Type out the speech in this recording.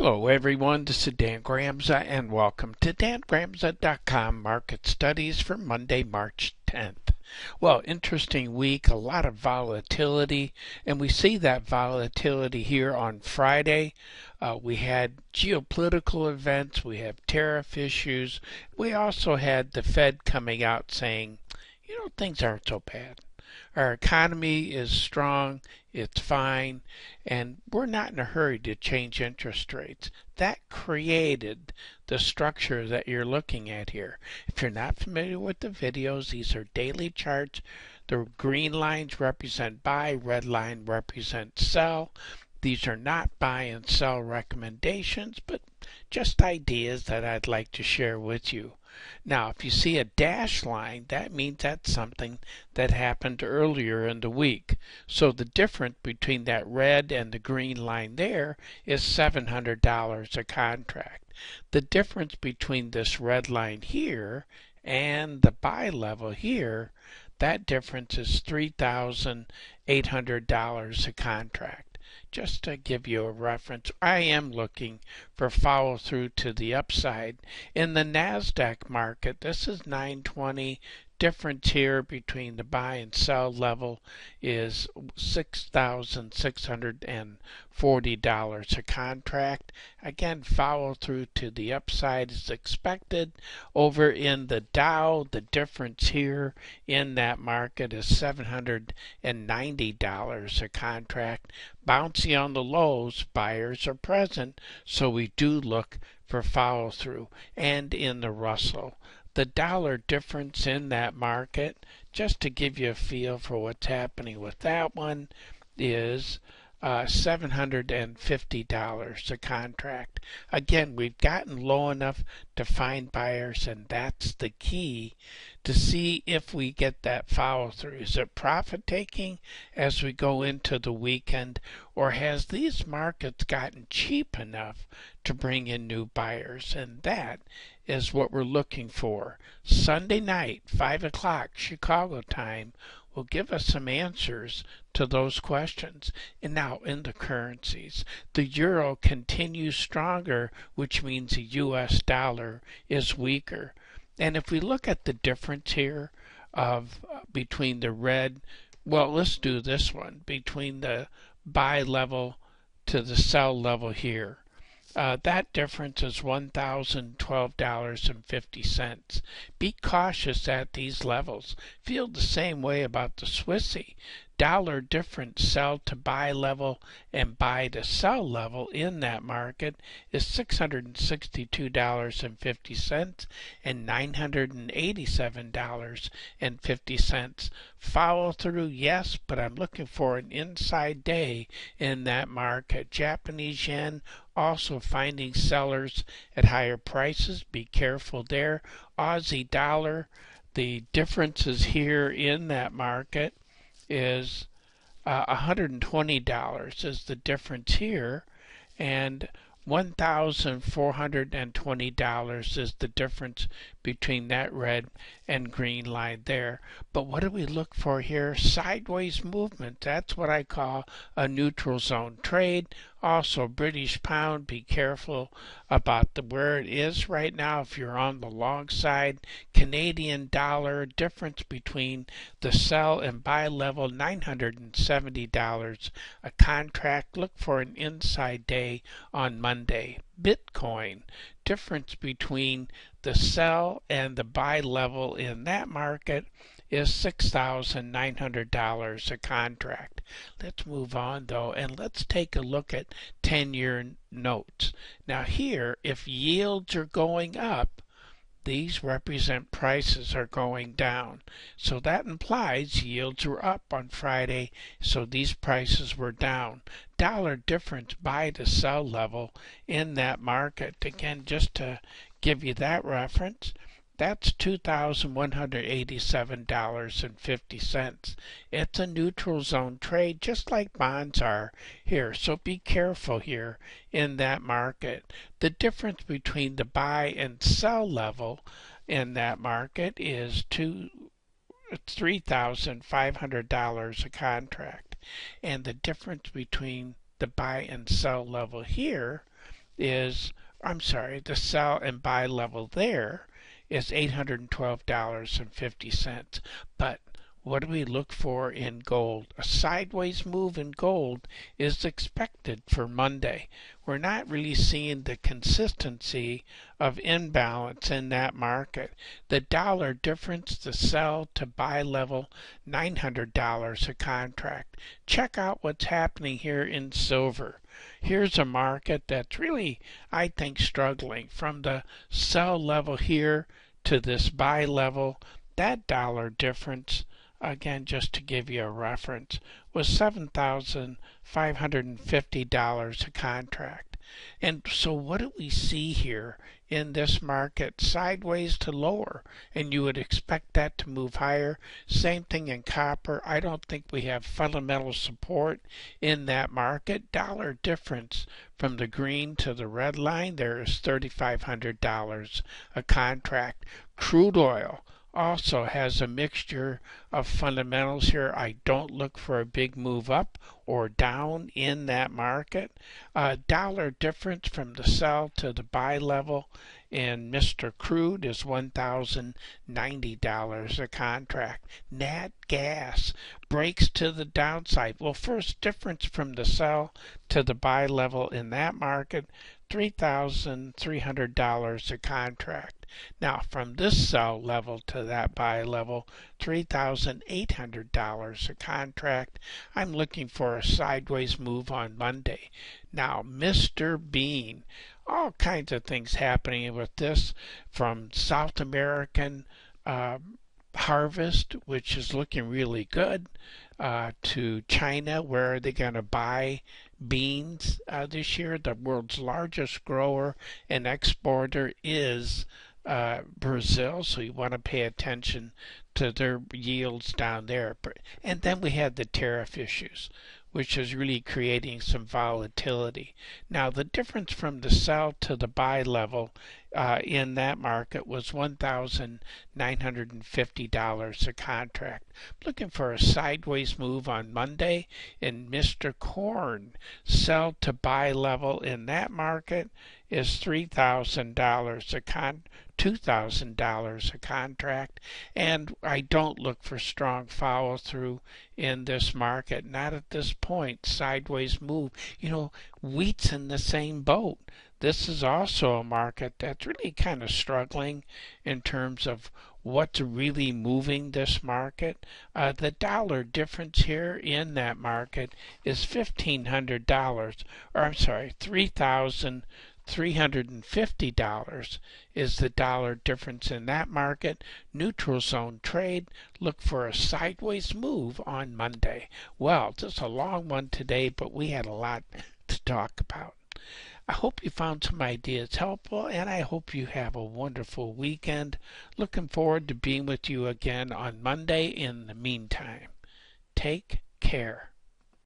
Hello everyone, this is Dan Gramza and welcome to dangramza.com Market Studies for Monday, March 10th. Well, interesting week, a lot of volatility, and we see that volatility here on Friday. We had geopolitical events, we have tariff issues. We also had the Fed coming out saying, things aren't so bad. Our economy is strong, it's fine, and we're not in a hurry to change interest rates. That created the structure that you're looking at here. If you're not familiar with the videos, these are daily charts. The green lines represent buy, red line represents sell. These are not buy and sell recommendations, but just ideas that I'd like to share with you. Now, if you see a dash line, that means that's something that happened earlier in the week. So the difference between that red and the green line there is $700 a contract. The difference between this red line here and the buy level here, that difference is $3,800 a contract. Just to give you a reference, I am looking for follow through to the upside. In the NASDAQ market, this is 920. Difference here between the buy and sell level is $6,640 a contract. Again, follow through to the upside is expected. Over in the Dow, the difference here in that market is $790 a contract. Bouncy on the lows, buyers are present, so we do look for follow through. And in the Russell, the dollar difference in that market, just to give you a feel for what's happening with that one, is $750 a contract. Again, we've gotten low enough to find buyers, and that's the key to see if we get that follow through. Is it profit taking as we go into the weekend, or has these markets gotten cheap enough to bring in new buyers? And that is what we're looking for. Sunday night, 5 o'clock Chicago time, will give us some answers to those questions. And now in the currencies, the euro continues stronger, which means the US dollar is weaker. And if we look at the difference here of between the red, well, let's do this one, between the buy level to the sell level here. That difference is $1,012.50. Be cautious at these levels. Feel the same way about the Swissy. Dollar difference sell to buy level and buy to sell level in that market is $662.50 and $987.50. Follow through, yes, but I'm looking for an inside day in that market. Japanese yen also finding sellers at higher prices. Be careful there. Aussie dollar, the differences here in that market is $120 is the difference here, and $1,420 is the difference between that red and green line there. But what do we look for here? Sideways movement. That's what I call a neutral zone trade. Also, British pound, be careful about where it is right now if you're on the long side. Canadian dollar, difference between the sell and buy level, $970 a contract. Look for an inside day on Monday. Bitcoin, difference between the sell and the buy level in that market is $6,900 a contract. Let's move on though, and let's take a look at 10-year notes. Now here, if yields are going up, these represent prices are going down. So that implies yields were up on Friday, so these prices were down. Dollar difference buy to sell level in that market. Again, just to give you that reference, that's $2,187.50. It's a neutral zone trade, just like bonds are here. So be careful here in that market. The difference between the buy and sell level in that market is $3,500 a contract. And the difference between the buy and sell level here is, I'm sorry, the sell and buy level there is $812.50. But what do we look for in gold? A sideways move in gold is expected for Monday. We're not really seeing the consistency of imbalance in that market. The dollar difference, the sell to buy level, $900 a contract. Check out what's happening here in silver. Here's a market that's really, I think, struggling from the sell level here to this buy level. That dollar difference, again, just to give you a reference, was $7,550 a contract. And so what do we see here in this market? Sideways to lower, and you would expect that to move higher. Same thing in copper. I don't think we have fundamental support in that market. Dollar difference from the green to the red line there is $3,500 a contract. Crude oil also has a mixture of fundamentals here. I don't look for a big move up or down in that market. Dollar difference from the sell to the buy level in Mr. Crude is $1,090 a contract. Nat gas breaks to the downside. Well, first difference from the sell to the buy level in that market, $3,300 a contract. Now, from this sell level to that buy level, $3,800 a contract. I'm looking for a sideways move on Monday. Now, Mr. Bean, all kinds of things happening with this, from South American harvest, which is looking really good, to China, where are they going to buy beans this year? The world's largest grower and exporter is Brazil, so you want to pay attention to their yields down there. And then we had the tariff issues, which is really creating some volatility. Now, the difference from the sell to the buy level in that market was $1,950 a contract. Looking for a sideways move on Monday in Mr. Corn. Sell to buy level in that market is $3,000 a $2,000 a contract, and I don't look for strong follow through in this market. Not at this point. Sideways move. Wheat's in the same boat. This is also a market that's really kind of struggling in terms of what's really moving this market. The dollar difference here in that market is $1,500, or I'm sorry, $3,350 is the dollar difference in that market. Neutral zone trade. Look for a sideways move on Monday. Well, just a long one today, but we had a lot to talk about. I hope you found some ideas helpful, and I hope you have a wonderful weekend. Looking forward to being with you again on Monday. In the meantime, take care.